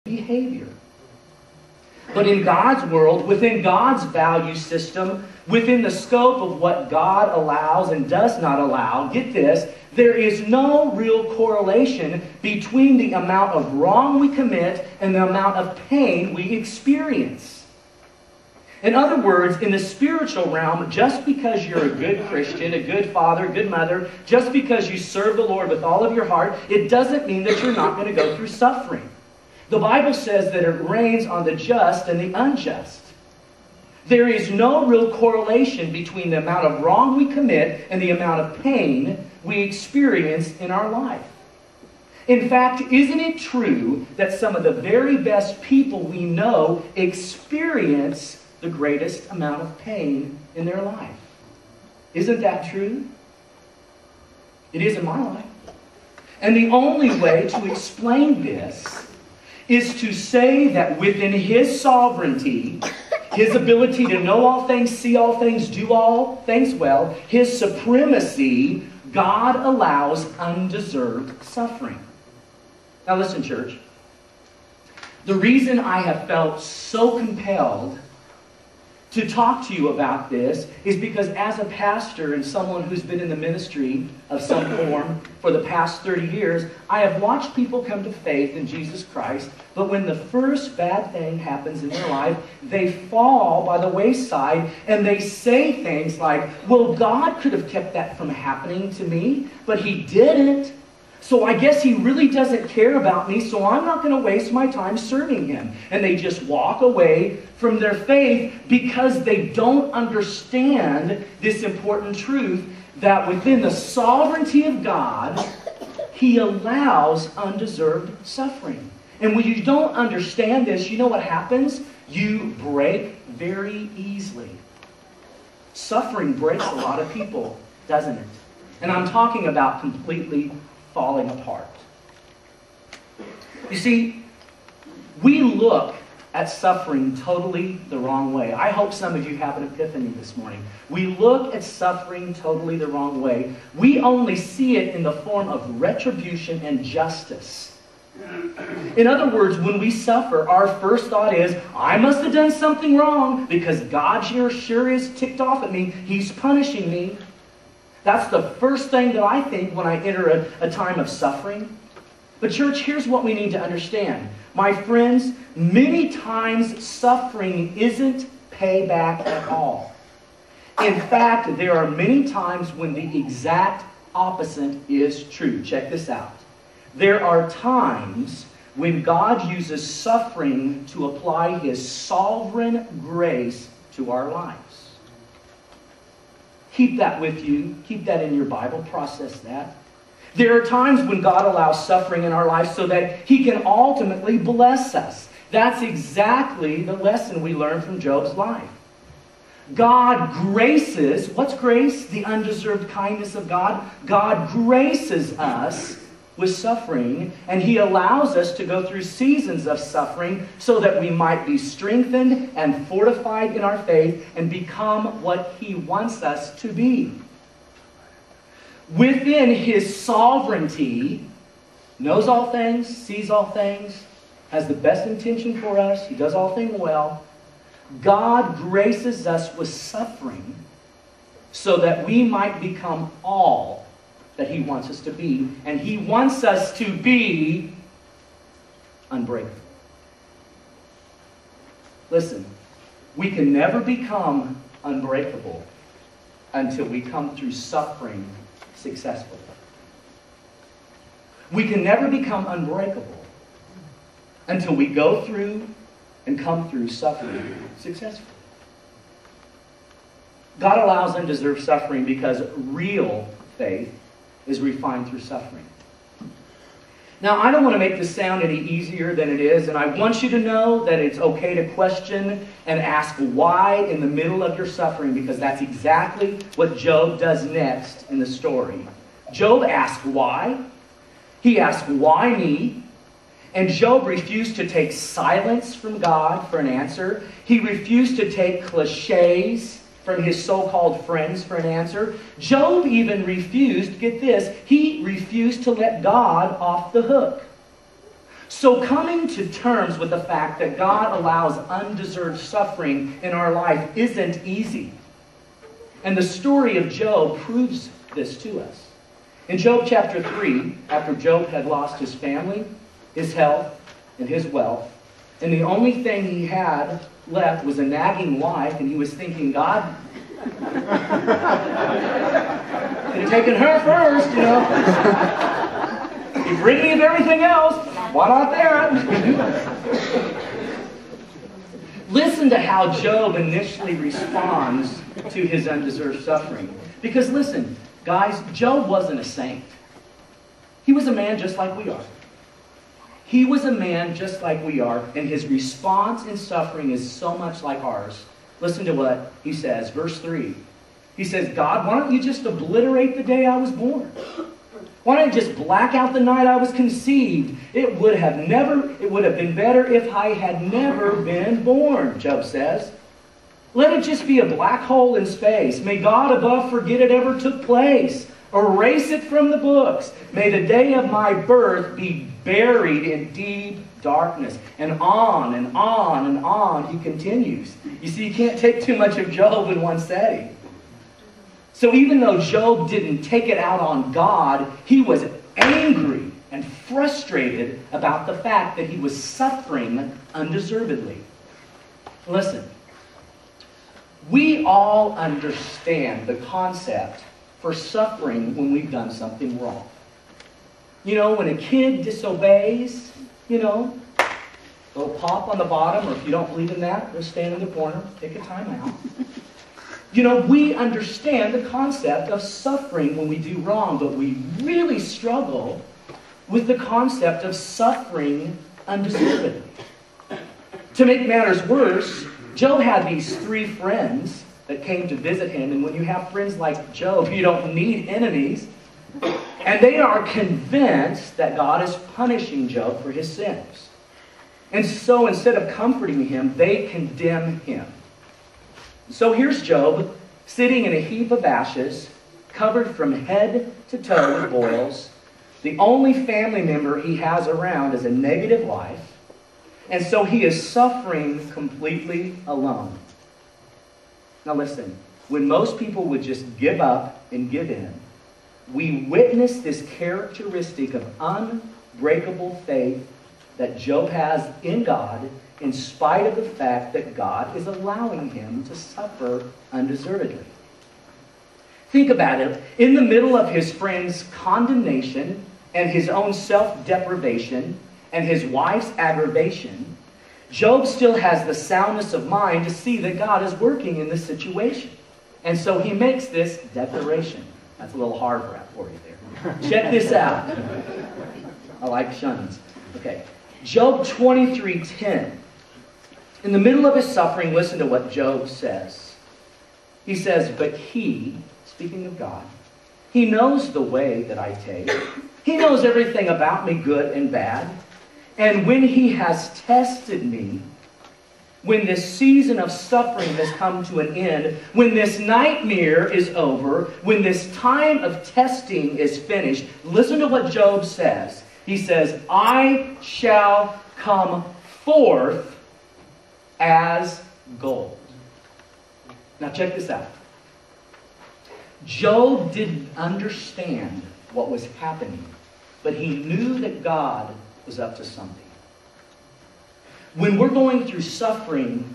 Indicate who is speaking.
Speaker 1: behavior. But in God's world, within God's value system, within the scope of what God allows and does not allow, get this, there is no real correlation between the amount of wrong we commit and the amount of pain we experience. In other words, in the spiritual realm, just because you're a good Christian, a good father, a good mother, just because you serve the Lord with all of your heart, it doesn't mean that you're not going to go through suffering. The Bible says that it rains on the just and the unjust. There is no real correlation between the amount of wrong we commit and the amount of pain we experience in our life. In fact, isn't it true that some of the very best people we know experience the greatest amount of pain in their life? Isn't that true? It is in my life. And the only way to explain this is to say that within His sovereignty, His ability to know all things, see all things, do all things well, His supremacy, God allows undeserved suffering. Now listen, church. The reason I have felt so compelled to talk to you about this is because as a pastor and someone who's been in the ministry of some form for the past 30 years, I have watched people come to faith in Jesus Christ, but when the first bad thing happens in their life, they fall by the wayside and they say things like, well, God could have kept that from happening to me, but He didn't. So I guess He really doesn't care about me, so I'm not going to waste my time serving Him. And they just walk away from their faith because they don't understand this important truth that within the sovereignty of God, He allows undeserved suffering. And when you don't understand this, you know what happens? You break very easily. Suffering breaks a lot of people, doesn't it? And I'm talking about completely falling apart. You see, we look at suffering totally the wrong way. I hope some of you have an epiphany this morning. We look at suffering totally the wrong way. We only see it in the form of retribution and justice. In other words, when we suffer, our first thought is, I must have done something wrong because God sure is ticked off at me. He's punishing me. That's the first thing that I think when I enter a time of suffering. But church, here's what we need to understand. My friends, many times suffering isn't payback at all. In fact, there are many times when the exact opposite is true. Check this out. There are times when God uses suffering to apply His sovereign grace to our lives. Keep that with you. Keep that in your Bible. Process that. There are times when God allows suffering in our life so that He can ultimately bless us. That's exactly the lesson we learn from Job's life. God graces, what's grace? The undeserved kindness of God. God graces us with suffering, and He allows us to go through seasons of suffering so that we might be strengthened and fortified in our faith and become what He wants us to be. Within His sovereignty, knows all things, sees all things, has the best intention for us, He does all things well. God graces us with suffering so that we might become all that He wants us to be. And He wants us to be unbreakable. Listen, we can never become unbreakable until we come through suffering successfully. We can never become unbreakable until we go through and come through suffering successfully. God allows undeserved suffering because real faith is refined through suffering. Now, I don't want to make this sound any easier than it is, and I want you to know that it's okay to question and ask why in the middle of your suffering, because that's exactly what Job does next in the story. Job asked why. He asked, why me? And Job refused to take silence from God for an answer. He refused to take cliches from his so-called friends for an answer. Job even refused, get this, he refused to let God off the hook. So coming to terms with the fact that God allows undeserved suffering in our life isn't easy. And the story of Job proves this to us. In Job chapter 3, after Job had lost his family, his health, and his wealth, and the only thing he had left was a nagging wife, and he was thinking, God, could have taken her first, you know. You bring me of everything else, why not that? Listen to how Job initially responds to his undeserved suffering. Because listen, guys, Job wasn't a saint. He was a man just like we are. He was a man just like we are, and his response in suffering is so much like ours. Listen to what he says, verse 3. He says, God, why don't you just obliterate the day I was born? Why don't you just black out the night I was conceived? It would have been better if I had never been born, Job says. Let it just be a black hole in space. May God above forget it ever took place. Erase it from the books. May the day of my birth be buried in deep darkness. And on and on and on he continues. You see, you can't take too much of Job in one setting. So even though Job didn't take it out on God, he was angry and frustrated about the fact that he was suffering undeservedly. Listen, we all understand the concept for suffering when we've done something wrong. You know, when a kid disobeys, you know, a little pop on the bottom, or if you don't believe in that, just stand in the corner, take a time out. You know, we understand the concept of suffering when we do wrong, but we really struggle with the concept of suffering undeservedly. To make matters worse, Job had these 3 friends that came to visit him, and when you have friends like Job, you don't need enemies. And they are convinced that God is punishing Job for his sins. And so instead of comforting him, they condemn him. So here's Job, sitting in a heap of ashes, covered from head to toe with boils. The only family member he has around is a negative wife. And so he is suffering completely alone. Now listen, when most people would just give up and give in, we witness this characteristic of unbreakable faith that Job has in God, in spite of the fact that God is allowing him to suffer undeservedly. Think about it. In the middle of his friend's condemnation and his own self-deprivation and his wife's aggravation, Job still has the soundness of mind to see that God is working in this situation. And so he makes this declaration. That's a little hard for you there. Check this out. I like shuns. Okay. Job 23:10. In the middle of his suffering, listen to what Job says. He says, but he, speaking of God, he knows the way that I take. He knows everything about me, good and bad. And when he has tested me, when this season of suffering has come to an end, when this nightmare is over, when this time of testing is finished, listen to what Job says. He says, I shall come forth as gold. Now check this out. Job didn't understand what was happening, but he knew that God was up to something. When we're going through suffering,